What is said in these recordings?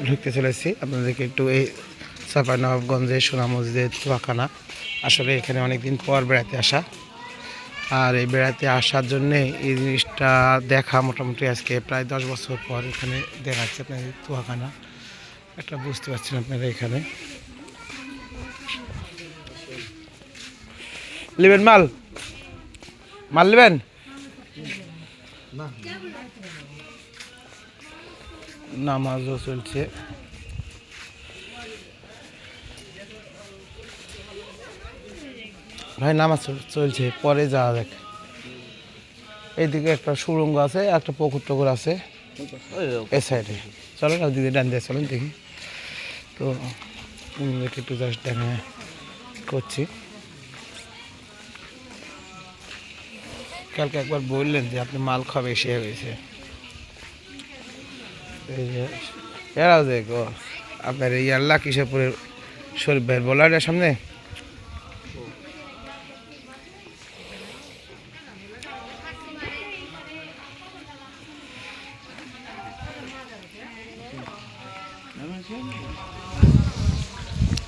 ঢুকতে চলেছি। আপনাদেরকে একটু এই চাঁপাইনবাবগঞ্জে সোনা মসজিদের তোয়াখানা, আসলে এখানে অনেকদিন পর বেড়াতে আসা, আর এই বেড়াতে আসার জন্যে এই জিনিসটা দেখা মোটামুটি আজকে প্রায় 10 বছর পর এখানে দেখা যাচ্ছে। আপনার তোয়াখানা একটা বুঝতে পারছেন আপনারা। এখানে নেবেন মাল নেবেন, নামাজও চলছে। ভাই নামাজ চলছে, পরে যাওয়া যাক। এইদিকে একটা সুড়ঙ্গ আছে, একটা পুকুর টুকুর আছে এই সাইডে। চলেন ওদিকে ডান দিয়ে চলেন দেখি। তো একটু জাস্ট দেখা করছি। কালকে একবার বললেন যে আপনি মাল খাবে এসে হয়েছে। এই যে এরাও দেখো আপনার এই আল্লাহ কিশোরপুরের শরীফ ভাইয়ের বোলারের সামনে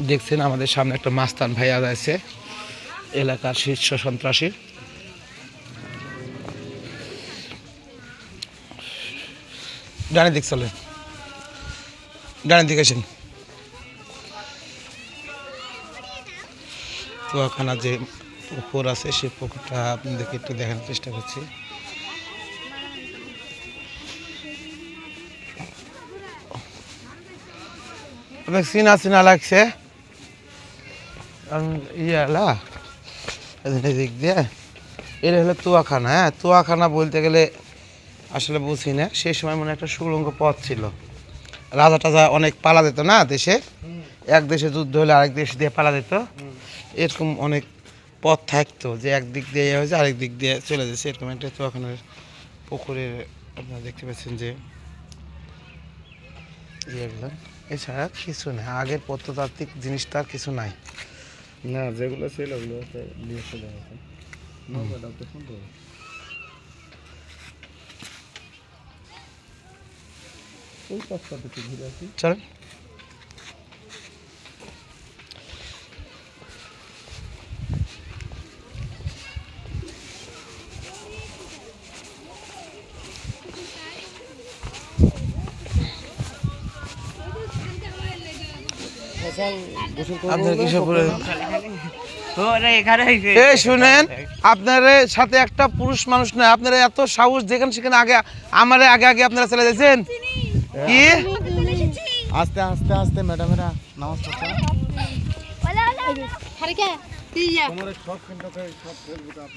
দেখছেন আমাদের সামনে একটা মাস্তান ভাইয়া আছে, এলাকার শীর্ষ সন্ত্রাসী। ডানে দিক চলেন, ডানে দিকে আসেন। তোয়াখানা যে পুকুর আছে সেই পুকুরটা আপনাদেরকে একটু দেখানোর চেষ্টা করছি। অনেক চিনা চিনা লাগছে ইয়ালা দিক দিয়ে। এটা হলো তোয়াখানা। হ্যাঁ, তোয়াখানা বলতে গেলে আসলে বুঝি না, সেই সময় মনে একটা সুড়ঙ্গ পথ ছিল। রাজা টাজা অনেক পালা দিত না দেশে, এক দেশে যুদ্ধ হলে আরেক দেশ দিয়ে পালা দিত। এরকম অনেক পথ থাকতো যে একদিক দিয়ে হয়েছে আরেক দিক দিয়ে চলে যাচ্ছে, এরকম একটা তোয়াখানার পুকুরের আপনারা দেখতে পাচ্ছেন যে ইয়েগুলো। এছাড়া কিছু নেই, আগের প্রত্নতাত্ত্বিক জিনিস তার কিছু নাই। না, যেগুলো ছিল ওগুলো নিয়ে চলে গেছে। নৌকাটা তো সুন্দর। ওই পাশটাতে একটু ঘুরে আসি। চলেন। আপনার কিশোরপুরে এই শুনেন, আপনার সাথে একটা পুরুষ মানুষ নয়, আপনারা এত সাহস যেখানে সেখানে আগে আমারে আগে আগে আপনারা চলে যাচ্ছেন কি? আস্তে আস্তে আস্তে ম্যাডামেরা নামাজ পড়ছে।